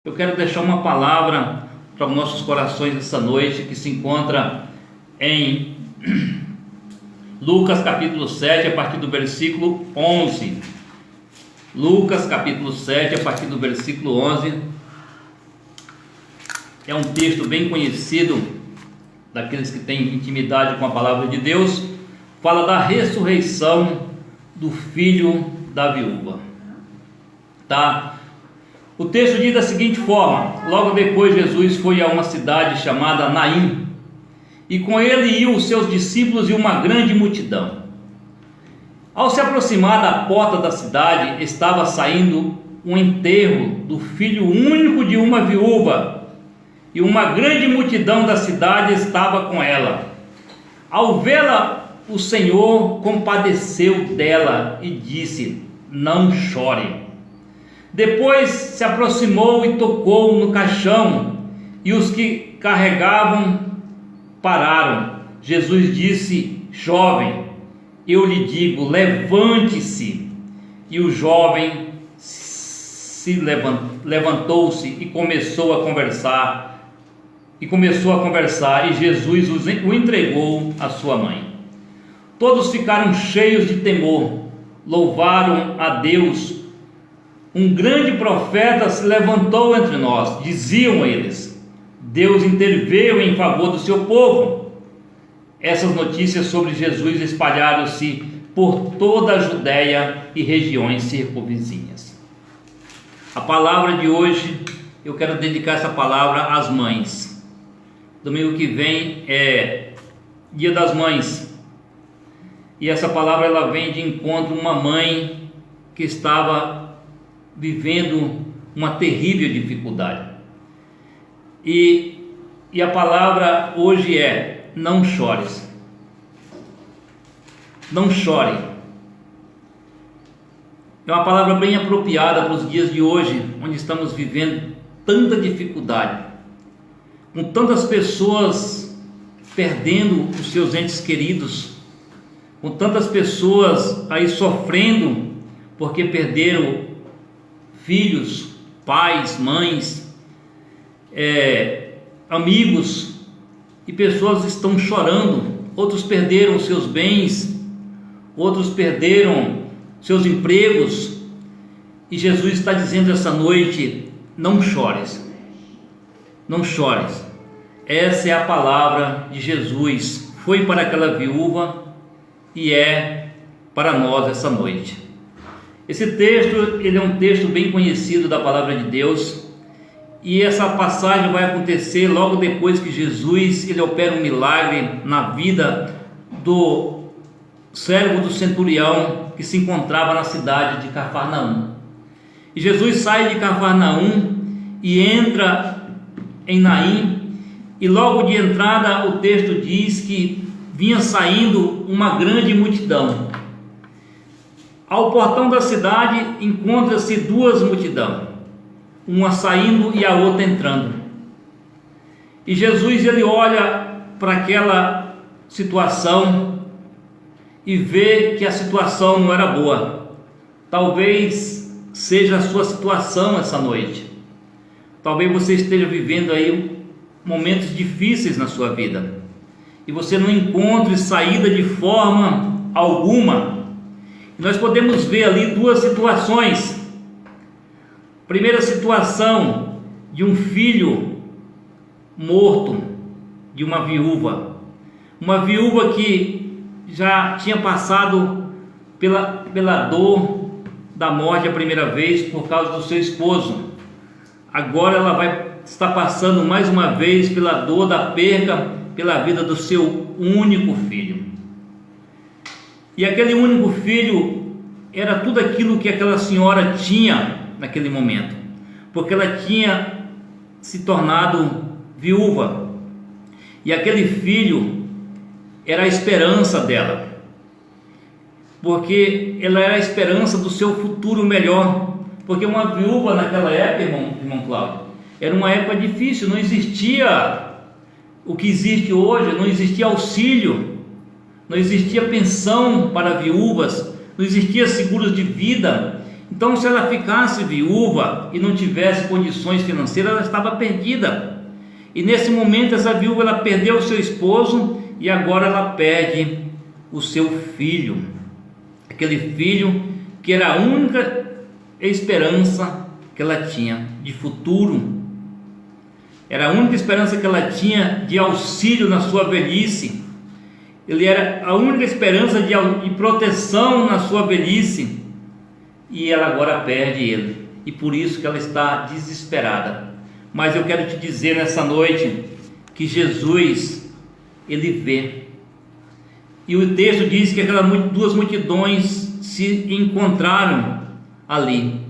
Eu quero deixar uma palavra para os nossos corações essa noite, que se encontra em Lucas capítulo 7, a partir do versículo 11. Lucas capítulo 7, a partir do versículo 11. É um texto bem conhecido daqueles que têm intimidade com a palavra de Deus. Fala da ressurreição do filho da viúva. Tá? O texto diz da seguinte forma: logo depois Jesus foi a uma cidade chamada Naim, e com ele iam os seus discípulos e uma grande multidão. Ao se aproximar da porta da cidade, estava saindo um enterro do filho único de uma viúva, e uma grande multidão da cidade estava com ela. Ao vê-la, o Senhor compadeceu dela e disse: não chore. Depois se aproximou e tocou no caixão, e os que carregavam pararam. Jesus disse: jovem, eu lhe digo, levante-se. E o jovem se levantou-se e começou a conversar. E Jesus o entregou à sua mãe. Todos ficaram cheios de temor, louvaram a Deus. Um grande profeta se levantou entre nós, diziam eles. Deus interveio em favor do seu povo. Essas notícias sobre Jesus espalharam-se por toda a Judéia e regiões circunvizinhas. A palavra de hoje, eu quero dedicar essa palavra às mães. Domingo que vem é Dia das Mães. E essa palavra ela vem de encontro a uma mãe que estava vivendo uma terrível dificuldade. E a palavra hoje é: não chores. Não chore. É uma palavra bem apropriada para os dias de hoje, onde estamos vivendo tanta dificuldade, com tantas pessoas perdendo os seus entes queridos, com tantas pessoas aí sofrendo porque perderam filhos, pais, mães, amigos, e pessoas estão chorando. Outros perderam seus bens, outros perderam seus empregos, e Jesus está dizendo essa noite: não chores, não chores. Essa é a palavra de Jesus, foi para aquela viúva e é para nós essa noite. Esse texto, ele é um texto bem conhecido da palavra de Deus, e essa passagem vai acontecer logo depois que Jesus ele opera um milagre na vida do servo do centurião que se encontrava na cidade de Cafarnaum. E Jesus sai de Cafarnaum e entra em Naim, e logo de entrada o texto diz que vinha saindo uma grande multidão. Ao portão da cidade encontra-se duas multidões, uma saindo e a outra entrando. E Jesus ele olha para aquela situação e vê que a situação não era boa. Talvez seja a sua situação essa noite. Talvez você esteja vivendo aí momentos difíceis na sua vida e você não encontre saída de forma alguma. Nós podemos ver ali duas situações. Primeira situação de um filho morto, de uma viúva que já tinha passado pela dor da morte a primeira vez por causa do seu esposo. Agora ela vai estar passando mais uma vez pela dor da perca pela vida do seu único filho. E aquele único filho era tudo aquilo que aquela senhora tinha naquele momento, porque ela tinha se tornado viúva, e aquele filho era a esperança dela, porque ela era a esperança do seu futuro melhor. Porque uma viúva naquela época, irmão Cláudio, era uma época difícil, não existia o que existe hoje, não existia auxílio, não existia pensão para viúvas, não existia seguros de vida. Então, se ela ficasse viúva e não tivesse condições financeiras, ela estava perdida. E nesse momento, essa viúva, ela perdeu o seu esposo e agora ela perde o seu filho. Aquele filho que era a única esperança que ela tinha de futuro. Era a única esperança que ela tinha de auxílio na sua velhice. Ele era a única esperança de proteção na sua velhice. E ela agora perde ele. E por isso que ela está desesperada. Mas eu quero te dizer nessa noite que Jesus, ele vê. E o texto diz que aquelas duas multidões se encontraram ali.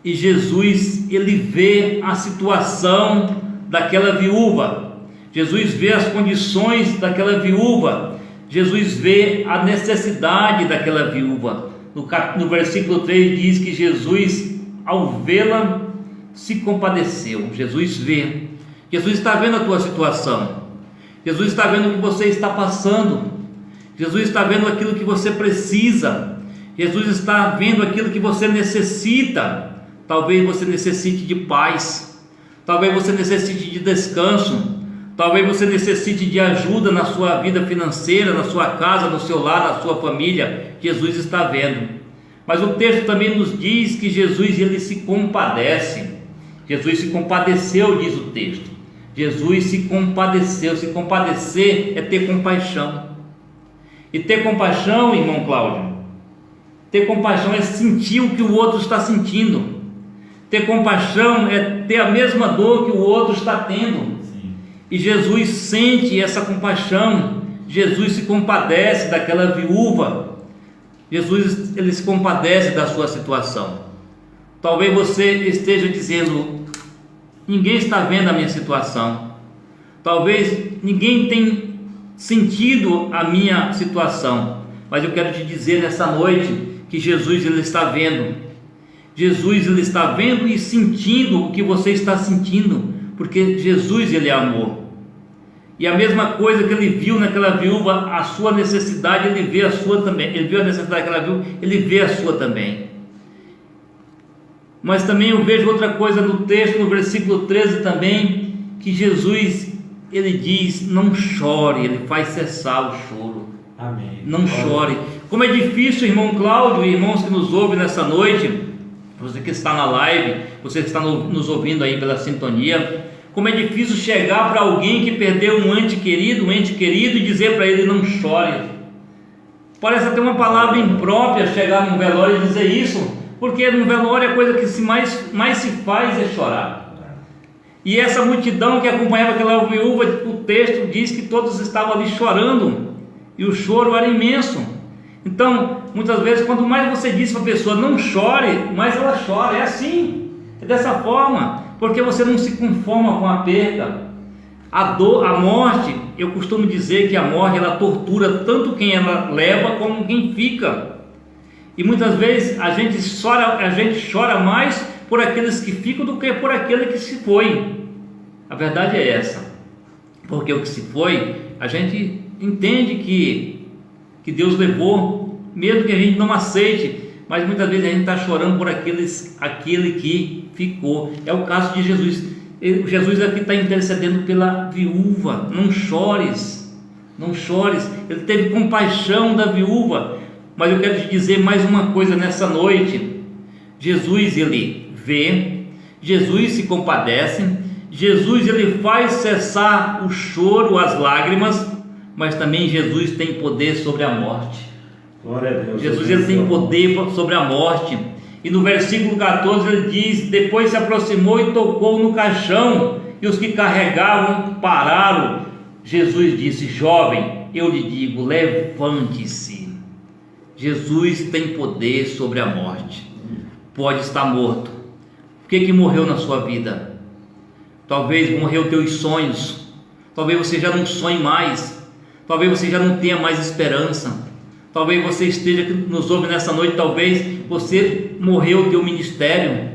E Jesus, ele vê a situação daquela viúva. Jesus vê as condições daquela viúva. Jesus vê a necessidade daquela viúva. No versículo 3 diz que Jesus, ao vê-la, se compadeceu. Jesus vê. Jesus está vendo a tua situação. Jesus está vendo o que você está passando. Jesus está vendo aquilo que você precisa. Jesus está vendo aquilo que você necessita. Talvez você necessite de paz. Talvez você necessite de descanso. Talvez você necessite de ajuda na sua vida financeira, na sua casa, no seu lar, na sua família. Jesus está vendo. Mas o texto também nos diz que Jesus, ele se compadece. Jesus se compadeceu, diz o texto. Jesus se compadeceu. Se compadecer é ter compaixão. E ter compaixão, irmão Cláudio, ter compaixão é sentir o que o outro está sentindo. Ter compaixão é ter a mesma dor que o outro está tendo. Sim. E Jesus sente essa compaixão. Jesus se compadece daquela viúva. Jesus, ele se compadece da sua situação. Talvez você esteja dizendo: ninguém está vendo a minha situação. Talvez ninguém tenha sentido a minha situação. Mas eu quero te dizer nessa noite que Jesus, ele está vendo. Jesus, ele está vendo e sentindo o que você está sentindo, porque Jesus, ele é amor. E a mesma coisa que ele viu naquela viúva, a sua necessidade, ele vê a sua também. Ele viu a necessidade daquela viúva, ele vê a sua também. Mas também eu vejo outra coisa no texto, no versículo 13 também, que Jesus, ele diz: não chore, ele faz cessar o choro. Amém. Não chore. Como é difícil, irmão Cláudio e irmãos que nos ouvem nessa noite, você que está na live, você que está nos ouvindo aí pela sintonia, como é difícil chegar para alguém que perdeu um ente querido e dizer para ele: não chore. Parece até uma palavra imprópria chegar num velório e dizer isso, porque no velório a coisa que mais se faz é chorar. E essa multidão que acompanhava aquela viúva, o texto diz que todos estavam ali chorando, e o choro era imenso. Então, muitas vezes, quanto mais você diz para a pessoa: não chore, mais ela chora. É assim, é dessa forma, porque você não se conforma com a perda. A dor, a morte, eu costumo dizer que a morte, ela tortura tanto quem ela leva como quem fica. E muitas vezes a gente chora mais por aqueles que ficam do que por aquele que se foi. A verdade é essa, porque o que se foi, a gente entende que Deus levou, mesmo que a gente não aceite, mas muitas vezes a gente está chorando por aquele que ficou. É o caso de Jesus. Jesus aqui está intercedendo pela viúva. Não chores, não chores. Ele teve compaixão da viúva. Mas eu quero te dizer mais uma coisa nessa noite. Jesus, ele vê, Jesus se compadece, Jesus, ele faz cessar o choro, as lágrimas, mas também Jesus tem poder sobre a morte. Glória a Deus. Jesus, ele tem poder sobre a morte. E no versículo 14 ele diz: depois se aproximou e tocou no caixão, e os que carregavam pararam. Jesus disse: jovem, eu lhe digo, levante-se. Jesus tem poder sobre a morte. Pode estar morto. O que morreu na sua vida? Talvez morreu teus sonhos. Talvez você já não sonhe mais. Talvez você já não tenha mais esperança. Talvez você esteja, que nos ouve nessa noite, talvez você morreu o teu ministério.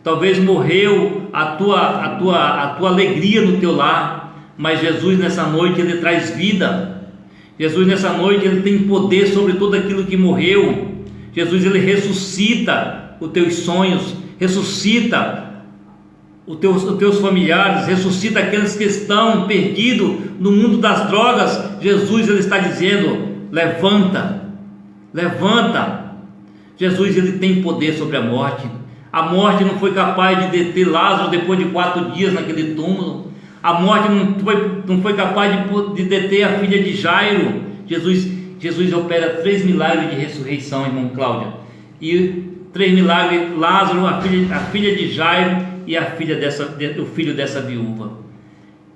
Talvez morreu a tua alegria no teu lar. Mas Jesus nessa noite, ele traz vida. Jesus nessa noite, ele tem poder sobre tudo aquilo que morreu. Jesus, ele ressuscita os teus sonhos, ressuscita os teus familiares, ressuscita aqueles que estão perdidos no mundo das drogas. Jesus, ele está dizendo: levanta, levanta. Jesus, ele tem poder sobre a morte. A morte não foi capaz de deter Lázaro depois de 4 dias naquele túmulo. A morte não foi capaz de deter a filha de Jairo. Jesus opera 3 milagres de ressurreição, irmão Cláudia, e 3 milagres: Lázaro, a filha de Jairo e o filho dessa viúva.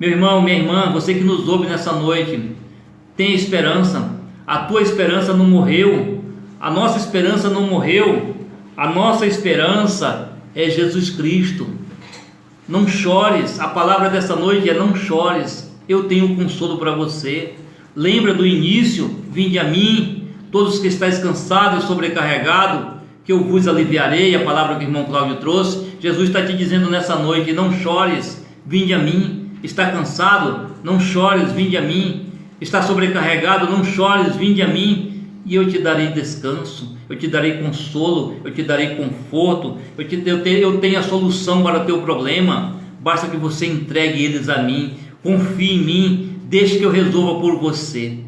Meu irmão, minha irmã, você que nos ouve nessa noite, tem esperança. A tua esperança não morreu, a nossa esperança não morreu. A nossa esperança é Jesus Cristo. Não chores. A palavra dessa noite é: não chores, eu tenho consolo para você. Lembra do início: vinde a mim, todos que estáis cansados e sobrecarregados, que eu vos aliviarei. A palavra que o irmão Cláudio trouxe. Jesus está te dizendo nessa noite: não chores, vinde a mim. Está cansado? Não chores, vinde a mim. Está sobrecarregado? Não chores, vinde a mim, e eu te darei descanso, eu te darei consolo, eu te darei conforto, eu tenho a solução para o teu problema. Basta que você entregue eles a mim, confie em mim, deixe que eu resolva por você.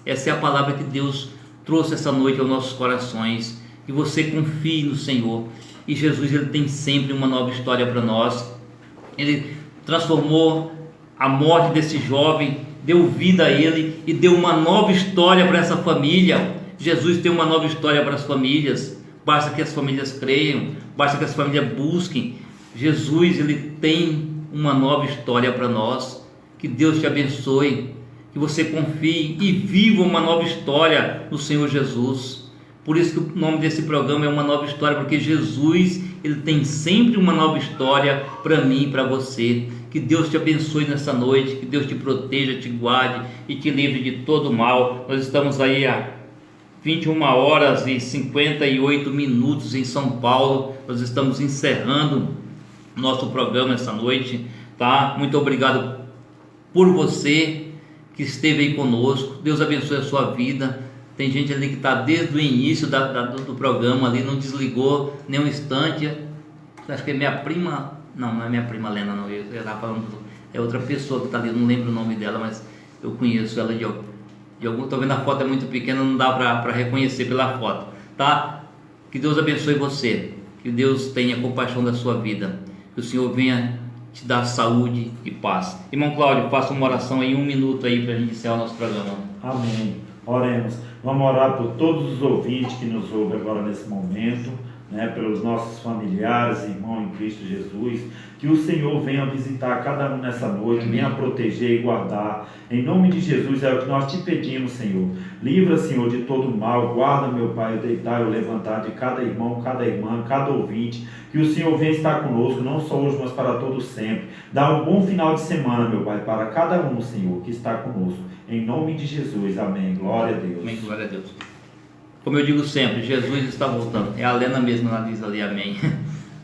Essa é a palavra que Deus trouxe essa noite aos nossos corações. Que você confie no Senhor. E Jesus, ele tem sempre uma nova história para nós. Ele transformou a morte desse jovem, deu vida a ele e deu uma nova história para essa família. Jesus tem uma nova história para as famílias. Basta que as famílias creiam, basta que as famílias busquem. Jesus, ele tem uma nova história para nós. Que Deus te abençoe, que você confie e viva uma nova história no Senhor Jesus. Por isso que o nome desse programa é Uma Nova História, porque Jesus, ele tem sempre uma nova história para mim e para você. Que Deus te abençoe nessa noite, que Deus te proteja, te guarde e te livre de todo mal. Nós estamos aí a 21 horas e 58 minutos em São Paulo. Nós estamos encerrando nosso programa essa noite, tá? Muito obrigado por você que esteve aí conosco. Deus abençoe a sua vida. Tem gente ali que está desde o início do programa ali, não desligou nem um instante. Acho que é minha prima, não é minha prima Lena, não, eu estava falando, é outra pessoa que está ali, eu não lembro o nome dela, mas eu conheço ela de algum, estou vendo a foto, é muito pequena, não dá para reconhecer pela foto, tá? Que Deus abençoe você, que Deus tenha compaixão da sua vida, que o Senhor venha te dar saúde e paz. Irmão Cláudio, faça uma oração aí, 1 minuto aí para a gente encerrar o nosso programa. Amém. Oremos. Vamos orar por todos os ouvintes que nos ouvem agora nesse momento, né, pelos nossos familiares, irmãos em Cristo Jesus. Que o Senhor venha visitar cada um nessa noite, venha proteger e guardar. Em nome de Jesus é o que nós te pedimos, Senhor. Livra, Senhor, de todo mal. Guarda, meu Pai, o deitar e o levantar de cada irmão, cada irmã, cada ouvinte. Que o Senhor venha estar conosco, não só hoje, mas para todos sempre. Dá um bom final de semana, meu Pai, para cada um, Senhor, que está conosco. Em nome de Jesus, amém. Glória a Deus. Amém, glória a Deus. Como eu digo sempre, Jesus está voltando. É a Lena mesmo, ela diz ali, amém.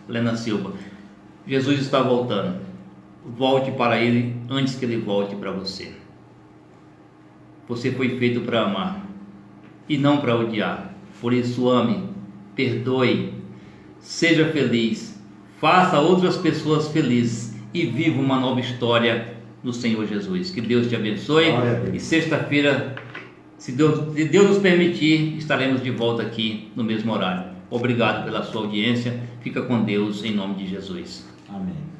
Lena Silva. Jesus está voltando. Volte para Ele antes que Ele volte para você. Você foi feito para amar e não para odiar. Por isso ame, perdoe, seja feliz, faça outras pessoas felizes e viva uma nova história no Senhor Jesus. Que Deus te abençoe. E sexta-feira, se Deus nos permitir, estaremos de volta aqui no mesmo horário. Obrigado pela sua audiência. Fica com Deus em nome de Jesus. Amém.